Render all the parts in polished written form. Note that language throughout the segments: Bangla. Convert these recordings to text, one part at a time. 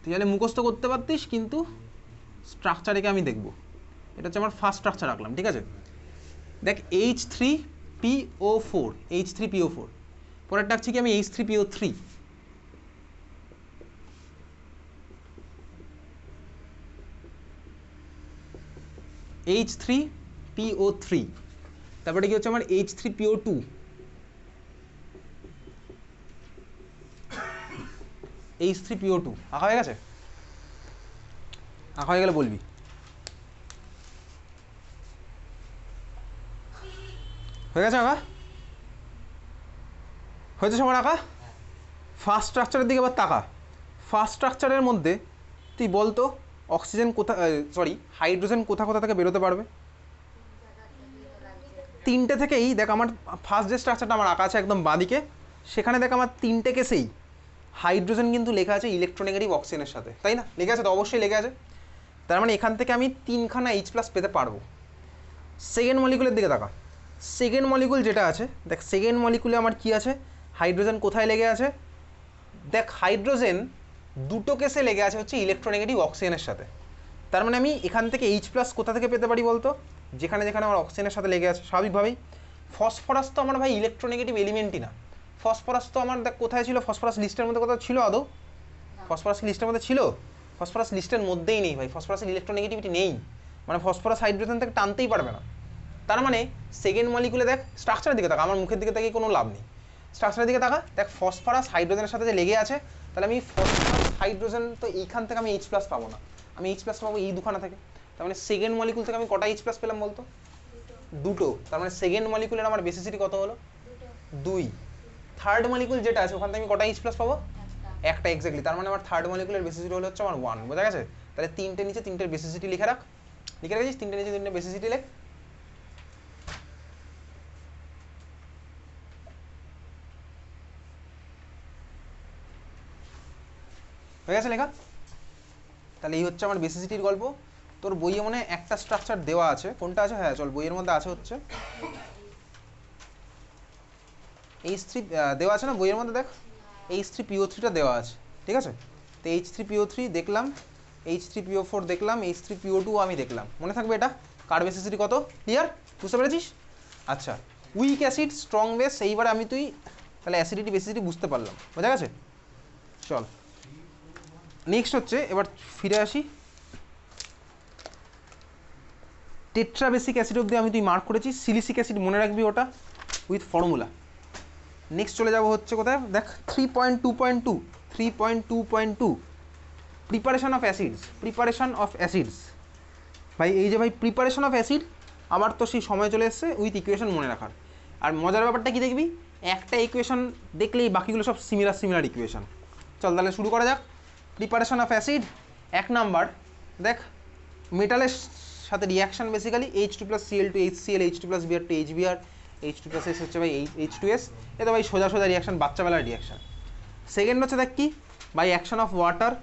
তুই জানে মুখস্থ করতে পারতিস, কিন্তু স্ট্রাকচারেকে আমি দেখব। এটা হচ্ছে আমার ফার্স্ট স্ট্রাকচার রাখলাম, ঠিক আছে। দেখ H3PO4, H3PO4, পরের ডাকছি কি আমি H3PO3, H3PO3, তারপরে কি হচ্ছে আমার H3PO2, H3PO2 আঁকা হয়ে গেছে? আঁকা হয়ে গেলে বলবি। হয়ে গেছে আঁকা? হয়েছে সবার আঁকা? ফার্স্ট স্ট্রাকচারের দিকে এবার তাকা। ফার্স্ট স্ট্রাকচারের মধ্যে তুই বলতো অক্সিজেন কোথা, সরি হাইড্রোজেন কোথা কোথা থেকে বেরোতে পারবে? তিনটে থেকেই দেখ, আমার ফার্স্ট যে স্ট্রাকচারটা আমার আঁকা আছে একদম বাঁদিকে, সেখানে দেখ আমার তিনটে কেসেই হাইড্রোজেন কিন্তু লেখা আছে ইলেকট্রোনেগেটিভ অক্সিজেনের সাথে, তাই না? লেখা আছে তো, অবশ্যই লেখা আছে। তার মানে এখান থেকে আমি তিনখানা H+ পেতে পারবো। সেকেন্ড মলিকুলের দিকে তাকা। সেকেন্ড মলিকুল যেটা আছে দেখ, সেকেন্ড মলিকুলে আমার কি আছে? হাইড্রোজেন কোথায় লেগে আছে? দেখ হাইড্রোজেন দুটো কেসে লেগে আছে হচ্ছে ইলেকট্রোনেগেটিভ অক্সিজেনের সাথে। তার মানে আমি এখান থেকে H+ কোথা থেকে পেতে পারি বলতো? যেখানে যেখানে আমার অক্সিজেনের সাথে লেগে আছে স্বাভাবিকভাবেই। ফসফরাস তো আমার ভাই ইলেকট্রোনেগেটিভ এলিমেন্টই না। ফসফরাস তো আমার দেখ কোথায় ছিল, ফসফরাস লিস্টের মধ্যে কোথাও ছিল আদৌ? ফসফরাস লিস্টের মধ্যে ছিল? ফসফরাস লিস্টের মধ্যেই নেই ভাই, ফসফরাসের ইলেকট্রোনেগেটিভিটি নেই, মানে ফসফরাস হাইড্রোজেন থেকে টানতেই পারবে না। তার মানে সেকেন্ড মলিকুলে দেখ স্ট্রাকচারের দিকে তাকা, আমার মুখের দিকে তাকিয়ে কোনো লাভ নেই, স্ট্রাকচারের দিকে তাকা। দেখ ফসফরাস হাইড্রোজেনের সাথে যে লেগে আছে, তাহলে আমি ফসফরাস হাইড্রোজেন তো এইখান থেকে আমি H+ পাবো না, আমি H+ পাবো এই দুখানা থেকে। তার মানে সেকেন্ড মলিকুল থেকে আমি কটা H+ পেলাম বলতো? দুটো। তার মানে সেকেন্ড মলিকুলের আমার বেসিসিটি কত হলো? 2। থার্ড মলিকুল যেটা আছে ওখান থেকে আমি কটা H+ পাবো? একটা, এক্স্যাক্টলি। তার মানে আমার থার্ড মলিকুলের বেসিসিটি হলো হচ্ছে আমার 1, বোঝা গেছে? তাহলে তিনটে নিচে তিনটের বেসিসিটি লিখে রাখ, লিখে রেখেছিস? তিনটে নিচে তিনটে বেসিসিটি লেখ। হয়ে গেছে লেখা? তাহলে এই হচ্ছে আমার বেসিসিটির গল্প। তোর বইয়ে মনে একটা স্ট্রাকচার দেওয়া আছে, কোনটা আছে? হ্যাঁ চল, বইয়ের মধ্যে আছে হচ্ছে H3 দেওয়া আছে না বইয়ের মধ্যে, দেখ H3PO3টা দেওয়া আছে, ঠিক আছে? তো H3PO3 দেখলাম, H3PO4 দেখলাম, H3PO2 আমি দেখলাম, মনে থাকবে এটা কার বেসিসিটি কত? ক্লিয়ার? বুঝতে পেরেছিস? আচ্ছা, উইক অ্যাসিড স্ট্রং বেস, এইবারে আমি তুই তাহলে অ্যাসিডিটি বেসিসিটি বুঝতে পারলাম, বোঝা গেছে? চল নেক্সট হচ্ছে, এবার ফিরে আসি টেট্রাবেসিক অ্যাসিড অব্দি আমি তুই মার্ক করেছিস, সিলিসিক অ্যাসিড মনে রাখবি ওটা উইথ ফর্মুলা। নেক্সট চলে যাব হচ্ছে কোথায়, দেখ 3.2.2, 3.2.2 preparation of acids, preparation of acids. ভাই এই যে ভাই প্রিপারেশন অফ অ্যাসিড, আমার তো সেই সময় চলে এসছে উইথ ইকুয়েশন মনে রাখার। আর মজার ব্যাপারটা কি দেখবি, একটা ইকুয়েশন দেখলেই বাকিগুলো সব সিমিলার সিমিলার ইকুয়েশন। চল তাহলে শুরু করা যাক। প্রিপারেশন অফ অ্যাসিড, এক নাম্বার দেখ মেটালের সাথে reaction basically H2+Cl to HCl, H2+Br to HBr, H2+S হচ্ছে ভাই H2S। এ তো ভাই সোজা সোজা রিয়াকশন, বাচ্চাবেলার রিয়াকশন। সেকেন্ড হচ্ছে দেখ কি, by action of water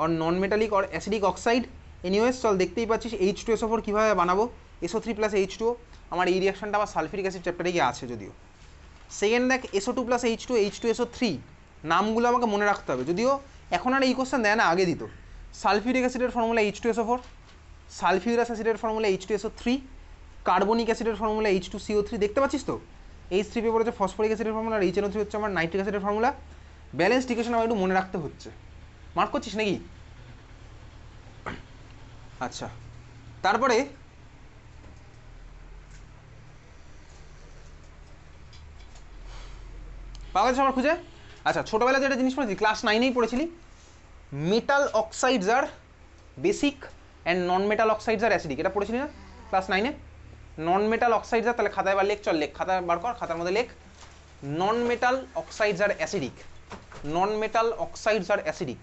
or non metallic or acidic oxide. Anyways চল দেখতেই পাচ্ছিস H2SO4 কীভাবে বানাবো, SO3+H2O। আমার এই রিয়াকশনটা আমার সালফিউরিক অ্যাসিড চ্যাপ্টারে গিয়ে আছে যদিও। সেকেন্ড দেখ SO2+H2, H2SO3, নামগুলো আমাকে মনে রাখতে হবে, যদিও এখন আর এই কোশ্চেন দেয় না, আগে দিত। সালফিউরিক অ্যাসিডের ফর্মুলা H2SO4, সালফিউরাস অ্যাসিডের ফর্মুলা H2SO3, কার্বনিক অ্যাসিডের ফর্মুলা H2CO3, দেখতে পাচ্ছিস তো? H3 পেপার হচ্ছে ফসফরিক অ্যাসিডের ফর্মুলা, আর HNO3 হচ্ছে আমার নাইট্রিক অ্যাসিডের ফর্মুলা। ব্যালেন্স ইকুয়েশন আমার একটু মনে রাখতে হচ্ছে, মার্ক করছিস নাকি? আচ্ছা, তারপরে পাওয়া যাচ্ছে আমার খুঁজে। আচ্ছা, ছোটোবেলায় যেটা জিনিস পড়েছি, ক্লাস 9-এই পড়েছিলি, metal oxides R basic and non metal oxides R acidic, এটা পড়েছিলি না ক্লাস 9-এ? নন মেটাল অক্সাইডস আর, তাহলে খাতায় বার লেখ, চল লেখ, খাতা বার কর, খাতার মধ্যে লেখ non metal oxides R acidic, non metal oxides R acidic,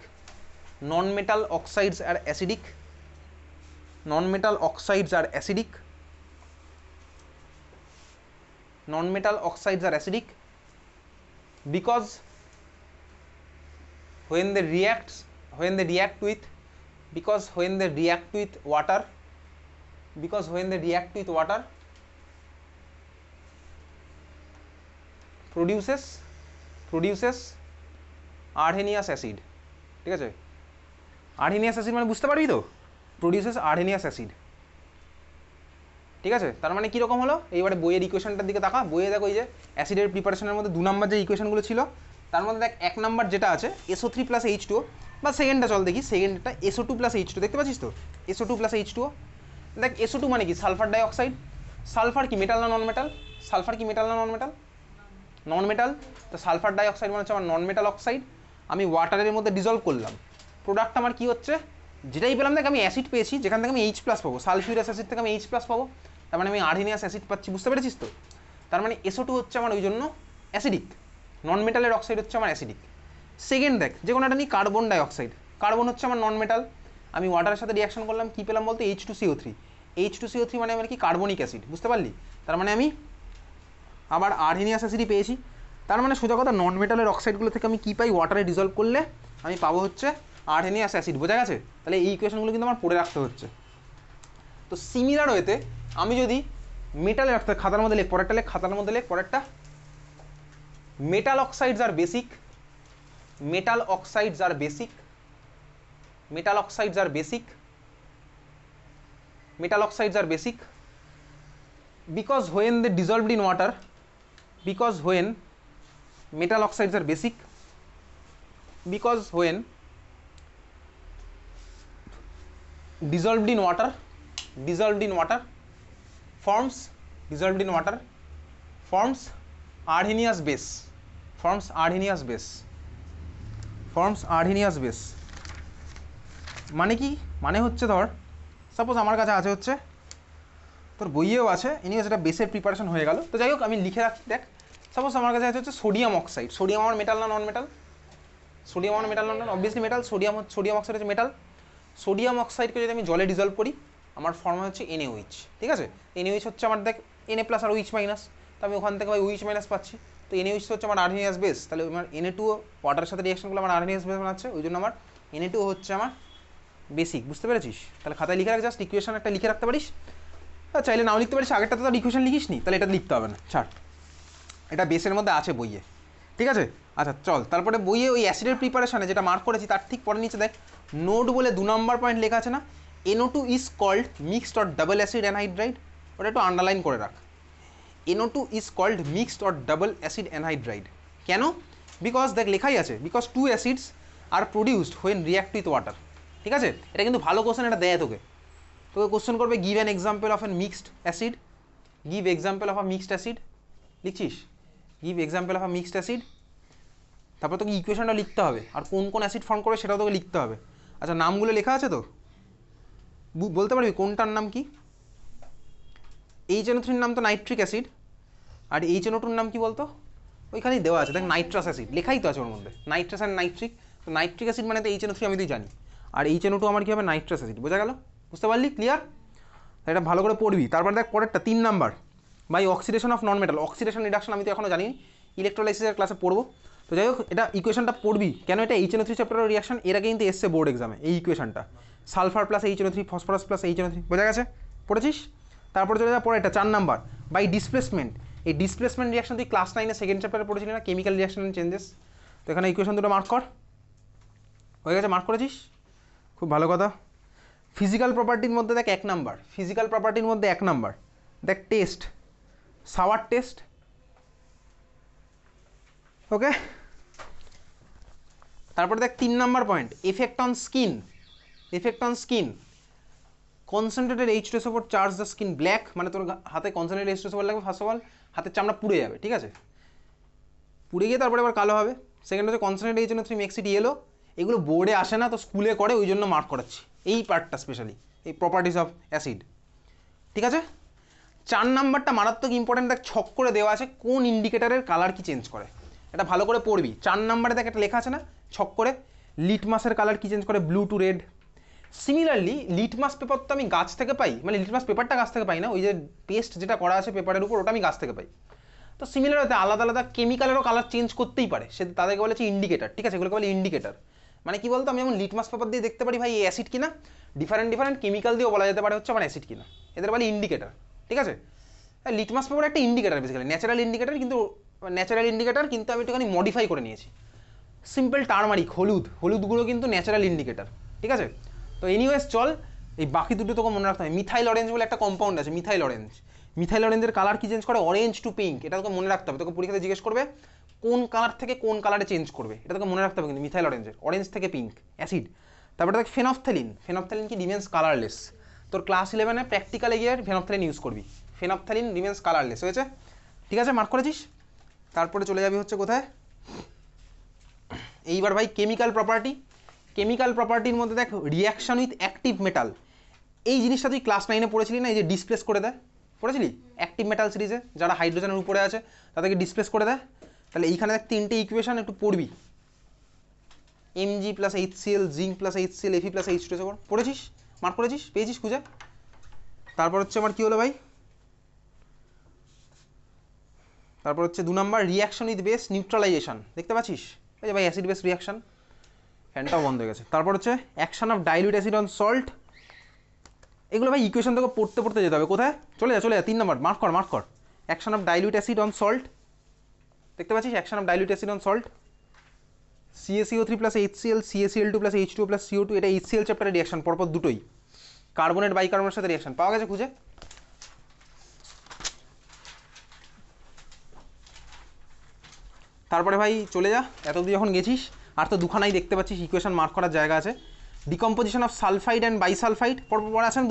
non metal oxides R acidic, non metal oxides R acidic, non metal oxides R acidic because when they react with, because when they react with water, because when they react with water produces arrhenius acid, ঠিক আছে? আর্হেনিয়াস অ্যাসিড মানে বুঝতে পারবি তো, প্রডিউসেস আর্হেনিয়াস অ্যাসিড। ঠিক আছে, তার মানে কীরকম হলো, এইবারে বইয়ের ইকুয়েশনটার দিকে তাকা। বইয়ে দেখো এই যে অ্যাসিডের প্রিপারেশনের মধ্যে 2 নম্বর যে ইকুয়েশনগুলো ছিল তার মধ্যে দেখ 1 নম্বর যেটা আছে SO3 + H2O, বা সেকেন্ডটা চল দেখি, সেকেন্ডটা SO2 + H2, দেখতে পাচ্ছিস তো SO2 + H2O। দেখ SO2 মানে কি, সালফার ডাইঅক্সাইড। সালফার কি মেটাল না নন মেটাল? সালফার কি মেটাল না নন মেটাল? নন মেটাল। তো সালফার ডাইঅক্সাইড মানে হচ্ছে আমার নন মেটাল অক্সাইড। আমি ওয়াটারের মধ্যে ডিজলভ করলাম, প্রোডাক্ট আমার কি হচ্ছে, যেটাই পেলাম দেখ আমি অ্যাসিড পেয়েছি, যেখান থেকে আমি H+ পাবো, সালফিউরাস অ্যাসিড থেকে আমি H+ পাবো, তার মানে আমি আর্হেনিয়াস অ্যাসিড পাচ্ছি, বুঝতে পেরেছিস তো? তার মানে SO2 হচ্ছে আমার ওই জন্য অ্যাসিডিক, নন মেটালের অক্সাইড হচ্ছে আমার অ্যাসিডিক। সেকেন্ড দেখ, যে কোনো একটা নিই, কার্বন ডাইঅক্সাইড, কার্বন হচ্ছে আমার নন মেটাল, আমি ওয়াটারের সাথে রিয়াকশন করলাম, কী পেলাম বলতে H2CO3, H2CO3 মানে আমার কি কার্বনিক অ্যাসিড, বুঝতে পারলি? তার মানে আমি আবার আর্হেনিয়াস অ্যাসিডই পেয়েছি। তার মানে সোজা কথা, নন মেটালের অক্সাইডগুলো থেকে আমি কী পাই, ওয়াটারে ডিজলভ করলে আমি পাবো হচ্ছে আর্হেনিয়াস অ্যাসিড, বোঝা গেছে? তাহলে এই ইকুয়েশনগুলো কিন্তু আমার পড়ে রাখতে হচ্ছে। তো সিমিলার ওয়েতে আমি যদি মেটালে রাখতে, খাতার মধ্যে লেখ, পরেরটা লেখ, খাতার মধ্যে লেখ পরেরটা, metal oxides R basic, metal oxides R basic, metal oxides R basic, metal oxides are basic because when they dissolved in water, because when metal oxides are basic, because when dissolved in water, dissolved in water forms, dissolved in water forms arrhenius base, forms arrhenius base, forms arrhenius base। মানে কি, মানে হচ্ছে ধর সাপোজ আমার কাছে আছে হচ্ছে, তোর বইয়েও আছে, এনিওয়েজ এটা বেসের প্রিপারেশন হয়ে গেল, তো যাই হোক আমি লিখে রাখি। দেখ সাপোজ আমার কাছে আছে হচ্ছে সোডিয়াম অক্সাইড, সোডিয়াম আমার মেটাল না নন মেটাল? সোডিয়াম আমার মেটাল নন, অবভিয়াসলি মেটাল। সোডিয়াম অক্সাইড হচ্ছে মেটাল। সোডিয়াম অক্সাইডকে যদি আমি জলে ডিজলভ করি, আমার ফর্মুলা হচ্ছে NaOH, ঠিক আছে? NaOH হচ্ছে আমার দেখ Na+ আর OH-, তো আমি ওখান থেকে ভাই OH- পাচ্ছি, তো NaOH হচ্ছে আমার আর্হেনিয়াস বেস, তাহলে আমার Na2 ওয়াটারের সাথে রিয়াকশন করলে আমার আর্হেনিয়াস বেস বানাচ্ছে, ওই জন্য আমার Na2 হচ্ছে আমার বেসিক, বুঝতে পেরেছিস? তাহলে খাতায় লিখে রাখ, জাস্ট ইকুয়েশন একটা লিখে রাখতে পারিস, চাইলে নাও লিখতে পারিস, আগেরটা তো ইকুয়েশন লিখিস নি, তাহলে এটা লিখতে হবে না, ছাড়, এটা বেসের মধ্যে আছে বইয়ে, ঠিক আছে? আচ্ছা চল, তারপরে বইয়ে ওই অ্যাসিডের প্রিপারেশনে যেটা মার্ক করেছি তার ঠিক পরে নিচে দেখ নোট বলে 2 নম্বর পয়েন্ট লেখা আছে না, NO2 is called mixed or double acid anhydride, ওটা একটু আন্ডারলাইন করে রাখ। NO2 is called mixed or double acid anhydride, কেন? বিকজ দেখ লেখাই আছে, because 2 acids are produced when react with water, ঠিক আছে? এটা কিন্তু ভালো কোশ্চেন, এটা দেয় তোকে, তোকে কোশ্চেন করবে give an example of an mixed acid, give example of a mixed acid, লিখছিস give example of a mixed acid, তারপর তোকে ইকুয়েশনটা লিখতে হবে, আর কোন কোন অ্যাসিড ফর্ম করে সেটাও তোকে লিখতে হবে। আচ্ছা নামগুলো লেখা আছে তো, বলতে পারবি কোনটার নাম কি? HNO3 নাম তো নাইট্রিক অ্যাসিড, আর HNO2 নাম কি বলতো? ওইখানেই দেওয়া আছে, দেখ নাইট্রাস অ্যাসিড লেখাই তো আছে ওর মধ্যে, নাইট্রাস অ্যান্ড নাইট্রিক। তো নাইট্রিক অ্যাসিড মানে তো HNO3 আমি তো জানি, আর HNO2 আমার কি হবে, নাইট্রাস অ্যাসিড, বোঝা গেল? বুঝতে পারলি? ক্লিয়ার? এটা ভালো করে পড়বি। তারপর দেখ পরেরটা 3 number, by oxidation of non metal, oxidation reduction আমি তো এখনো জানি, ইলেকট্রোলাইসিসের ক্লাসে পড়বো। তো যাই হোক, এটা ইকুয়েশনটা পড়বি, কেন এটা HNO3 চ্যাপ্টারের রিয়াকশন, এর আগে কিন্তু এসছে বোর্ড এক্সামে এই ইকুয়েশনটা, sulphur plus HNO3, phosphorus plus HNO3, বোঝা গেছে? পড়েছিস? তারপরে চলে যা পরে এটা 4 নাম্বার, বাই ডিসপ্লেসমেন্ট, এই ডিসপ্লেসমেন্ট রিয়াকশন তুই ক্লাস 9-এ সেকেন্ড চ্যাপ্টারে পড়েছিলি না, কেমিক্যাল রিয়াকশন অ্যান্ড চেঞ্জেস। তো এখানে ইকুয়েশন দুটো মার্ক কর, হয়ে গেছে? মার্ক করেছিস, খুব ভালো কথা। ফিজিক্যাল প্রপার্টির মধ্যে দেখ 1 নাম্বার, ফিজিক্যাল প্রপার্টির মধ্যে 1 নাম্বার দেখ টেস্ট, সাওয়ার টেস্ট, ওকে? তারপরে দেখ 3 number point, effect on skin, effect on skin, concentrated H2SO4 charge the skin black, মানে তোর হাতে কনসেন্ট্রেটেড H2SO4 লাগবে, ফার্স্ট অফ অল হাতের চামড়া পুড়ে যাবে, ঠিক আছে? পুড়ে গিয়ে তারপরে আবার কালো হবে। সেকেন্ড হচ্ছে concentrated HNO3 makes it yellow, এগুলো বোর্ডে আসে না, তো স্কুলে করে, ওই জন্য মার্ক করাচ্ছি এই পার্টটা স্পেশালি, এই প্রপার্টিস অফ অ্যাসিড, ঠিক আছে? 4 নাম্বারটা মারাত্মক ইম্পর্টেন্ট, দেখ ছক করে দেওয়া আছে কোন ইন্ডিকেটারের কালার কি চেঞ্জ করে, এটা ভালো করে পড়বি। 4 নাম্বারে দেখ একটা লেখা আছে না ছক করে, লিটমাসের কালার কি চেঞ্জ করে, blue to red. Similarly litmus paper তো আমি গাছ থেকে পাই, মানে লিটমাস পেপারটা গাছ থেকে পাই না, ওই যে পেস্ট যেটা করা আছে পেপারের উপর ওটা আমি গাছ থেকে পাই। তো সিমিলার হতে আলাদা আলাদা কেমিক্যালেরও কালার চেঞ্জ করতেই পারে, সে তাদেরকে বলেছে ইন্ডিকেটার, ঠিক আছে? এগুলোকে বলে ইন্ডিকেটার। মানে কি বলতো, আমি যেমন লিটমাস পেপার দিয়ে দেখতে পারি ভাই এই অ্যাসিড কিনা, ডিফারেন্ট ডিফারেন্ট কেমিক্যাল দিয়েও বলা যেতে পারে হচ্ছে আমার অ্যাসিড কিনা, এদের বলে ইন্ডিকেটার, ঠিক আছে? লিটমাস পেপার একটা ইন্ডিকেটার, বেসিক্যালি ন্যাচারাল ইন্ডিকেটার, কিন্তু ন্যাচারাল ইন্ডিকেটার কিন্তু আমি একটুখানি মডিফাই করে নিয়েছি। সিম্পল টার্মারিক, হলুদ, হলুদ গুঁড়ো কিন্তু ন্যাচারাল ইন্ডিকেটার, ঠিক আছে? তো এনিওয়েজ চল, এই বাকি দুটো তোকে মনে রাখতে হবে। মিথাইল অরেঞ্জ বলে একটা কম্পাউন্ড আছে, মিথাইল অরেঞ্জ। মিথাইল অরেঞ্জের কালার কি চেঞ্জ করে? Orange to pink. এটা তোকে মনে রাখতে হবে, তোকে পরীক্ষাতে জিজ্ঞেস করবে কোন কালার থেকে কোন কালারে চেঞ্জ করবে, এটা তোকে মনে রাখতে হবে কিন্তু। মিথাইল অরেঞ্জের অরেঞ্জ থেকে পিঙ্ক অ্যাসিড। তারপরে দেখ ফেনফথ্যালিন। ফেনফথ্যালিন কি? Remains colourless. তোর ক্লাস 11-এ প্র্যাকটিক্যালে গিয়ে ফেনফথ্যালিন ইউজ করবি। ফেনফথ্যালিন রিমেন্স কালারলেস, হয়েছে? ঠিক আছে, মার্ক করেছিস? তারপরে চলে যাবি হচ্ছে কোথায়, এইবার ভাই কেমিক্যাল প্রপার্টি। কেমিক্যাল প্রপার্টির মধ্যে দেখ রিয়াকশন উইথ অ্যাক্টিভ মেটাল। এই জিনিসটা তুই ক্লাস 9-এ পড়েছিলি না, এই যে ডিসপ্লেস করে দেয়, পড়েছিলি? অ্যাক্টিভ মেটাল সিরিজে যারা হাইড্রোজেনের উপরে আছে তাদেরকে ডিসপ্লেস করে দেয়। তাহলে এইখানে দেখ তিনটে ইকুয়েশন একটু পড়বি, Mg plus HCl, zinc plus HCl, Fe plus H2, পড়েছিস? মার্ক করেছিস? পেয়েছিস খুঁজে? তারপর হচ্ছে আমার কি হলো ভাই, তারপর হচ্ছে 2 number reaction with base neutralisation. দেখতে পাচ্ছিস? এই যে ভাই অ্যাসিড বেস রিয়াকশন, ফ্যানটাও বন্ধ হয়ে গেছে। তারপর হচ্ছে action of dilute acid on salt. এগুলো ভাই ইকুয়েশন তোকে পড়তে পড়তে যেতে হবে। কোথায়? চলে যা 3 নাম্বার, মার্ক কর। Action of dilute acid on salt, দেখতে পাচ্ছিস? Action of dilute acid on salt, CaCO3 plus HCl, CaCl2 plus H2O plus CO2, এটা HCl চ্যাপ্টারের রিয়াকশন, পরপর দুটোই কার্বনেট বাইকার্বনের সাথে রিয়াকশন। পাওয়া গেছে খুঁজে? তারপরে ভাই চলে যা, এত অবধি যখন গেছিস, আর তো দুখানাই দেখতে পাচ্ছিস ইকুয়েশন মার্ক করার জায়গা আছে। Decomposition of sulphide and bisulphide পরপর আছে না,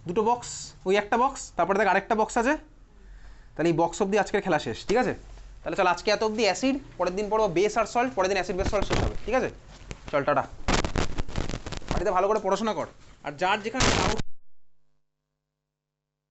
দুটো বক্স, ওই একটা বক্স, তারপরে দেখ আরেকটা বক্স আছে। তাহলে এই বক্স অবধি আজকের খেলা শেষ, ঠিক আছে? তাহলে চল আজকে এত অবধি অ্যাসিড, পরের দিন পড়বো বেস আর সল্ট, পরের দিন অ্যাসিড বেস সল্ট শেষ হবে, ঠিক আছে? চল টাটা। বাড়িতে ভালো করে পড়াশোনা কর, আর যার যেখানে ডাউট